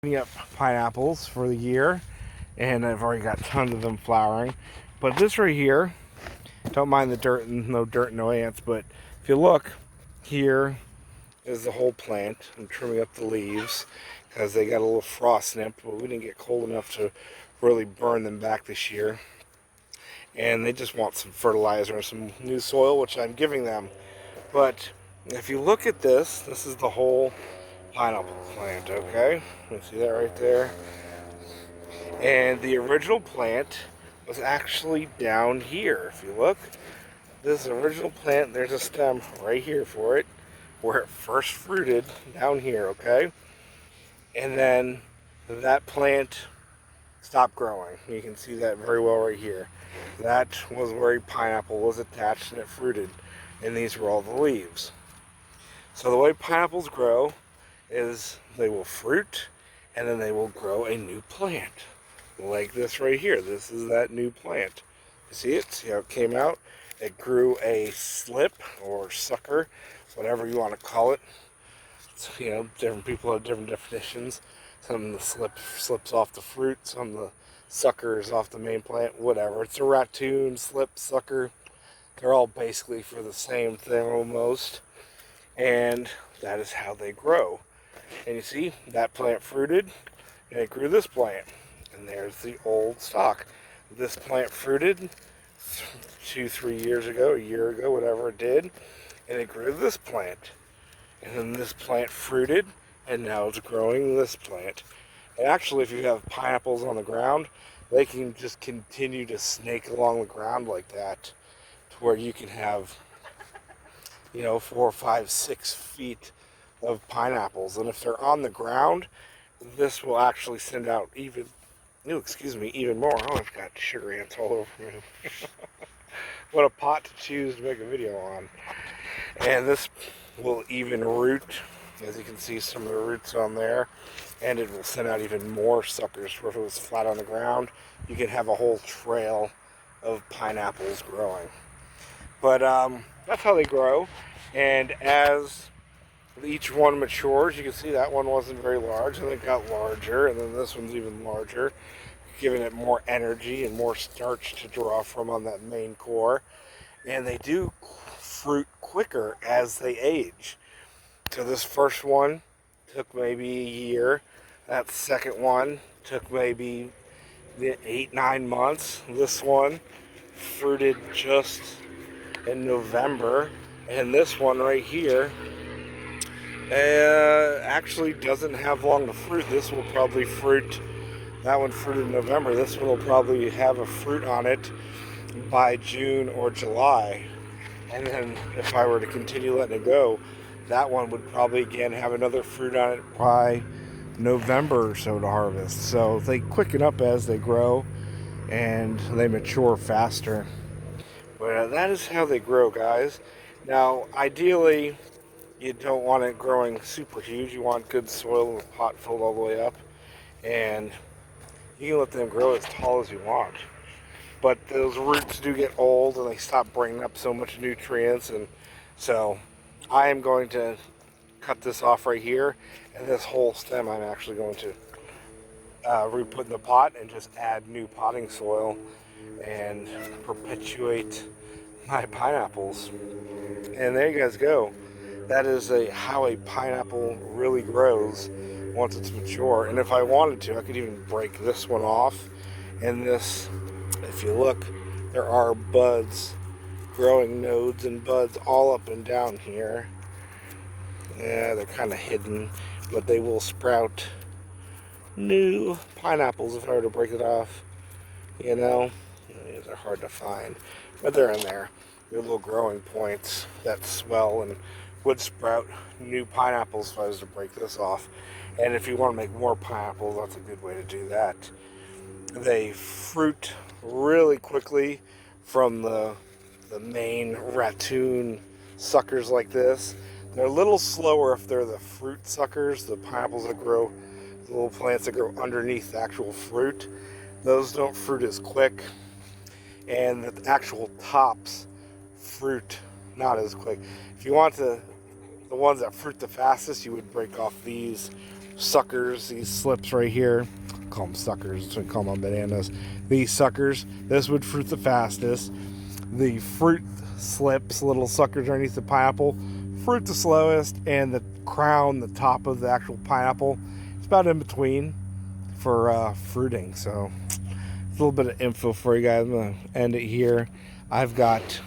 Up pineapples for the year, and I've already got tons of them flowering. But this right here, don't mind the dirt and no dirt, no ants, but if you look, here is the whole plant. I'm trimming up the leaves because they got a little frost snip, but we didn't get cold enough to really burn them back this year. And they just want some fertilizer and some new soil, which I'm giving them. But if you look at this, this is the whole pineapple plant, okay? You see that right there? And the original plant was actually down here. If you look, this original plant, there's a stem right here for it, where it first fruited down here, okay? And then that plant stopped growing. You can see that very well right here. That was where a pineapple was attached and it fruited. And these were all the leaves. So the way pineapples grow is they will fruit and then they will grow a new plant. Like this right here. This is that new plant. You see it? See how it came out? It grew a slip or sucker, whatever you want to call it. So, different people have different definitions. Some of the slips off the fruit, some of the suckers off the main plant, whatever. It's a ratoon, slip, sucker. They're all basically for the same thing almost. And that is how they grow. And you see, that plant fruited, and it grew this plant. And there's the old stock. This plant fruited 2-3 years ago, a year ago, whatever it did, and it grew this plant. And then this plant fruited, and now it's growing this plant. And actually, if you have pineapples on the ground, they can just continue to snake along the ground like that, to where you can have, 4, 5, 6 feet of pineapples. And if they're on the ground, this will actually send out even more. Oh, I've got sugar ants all over me. What a pot to choose to make a video on. And this will even root, as you can see some of the roots on there, and it will send out even more suckers. Where if it was flat on the ground, you could have a whole trail of pineapples growing. But that's how they grow. And as each one matures, you can see that one wasn't very large, and it got larger, and then this one's even larger, giving it more energy and more starch to draw from on that main core. And they do fruit quicker as they age. So this first one took maybe a year. That second one took maybe 8-9 months. This one fruited just in November. And this one right here actually doesn't have long to fruit. This will probably fruit, that one fruited in November. This one will probably have a fruit on it by June or July. And then if I were to continue letting it go, that one would probably again have another fruit on it by November or so to harvest. So they quicken up as they grow and they mature faster. But that is how they grow, guys. Now, ideally, you don't want it growing super huge. You want good soil with a pot filled all the way up. And you can let them grow as tall as you want. But those roots do get old and they stop bringing up so much nutrients. And so I am going to cut this off right here. And this whole stem I'm actually going to re-put in the pot and just add new potting soil and perpetuate my pineapples. And there you guys go. That is how a pineapple really grows once it's mature. And if I wanted to, I could even break this one off. And this, if you look, there are buds, growing nodes and buds all up and down here. Yeah, they're kind of hidden, but they will sprout new pineapples if I were to break it off. They're hard to find, but they're in there. They're little growing points that swell and would sprout new pineapples if I was to break this off. And if you want to make more pineapples, that's a good way to do that. They fruit really quickly from the main ratoon suckers like this. They're a little slower if they're the fruit suckers, the pineapples that grow, the little plants that grow underneath the actual fruit. Those don't fruit as quick. And the actual tops fruit not as quick. If you want the ones that fruit the fastest, you would break off these suckers, these slips right here. Call them suckers, so I call them bananas. These suckers, this would fruit the fastest. The fruit slips, little suckers underneath the pineapple, fruit the slowest, and the crown, the top of the actual pineapple, it's about in between for fruiting. So a little bit of info for you guys. I'm gonna end it here. I've got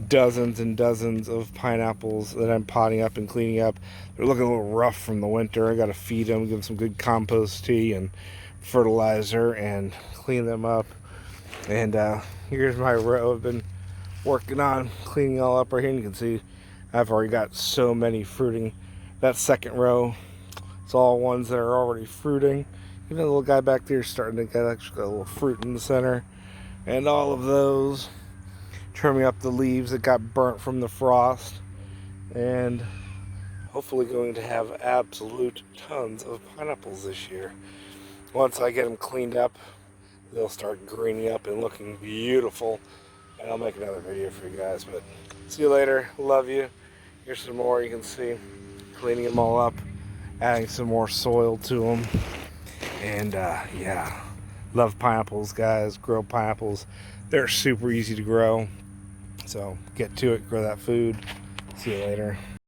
dozens and dozens of pineapples that I'm potting up and cleaning up. They're looking a little rough from the winter. I got to feed them, give them some good compost tea and fertilizer, and clean them up. And here's my row I've been working on cleaning all up right here. And you can see I've already got so many fruiting. That second row, it's all ones that are already fruiting. Even the little guy back there is starting to get actually got a little fruit in the center. And all of those, trimming up the leaves that got burnt from the frost, and hopefully going to have absolute tons of pineapples this year. Once I get them cleaned up, they'll start greening up and looking beautiful, and I'll make another video for you guys. But see you later. Love you. Here's some more. You can see cleaning them all up, adding some more soil to them, and yeah, love pineapples, guys. Grow pineapples. They're super easy to grow. So get to it, grow that food. See you later.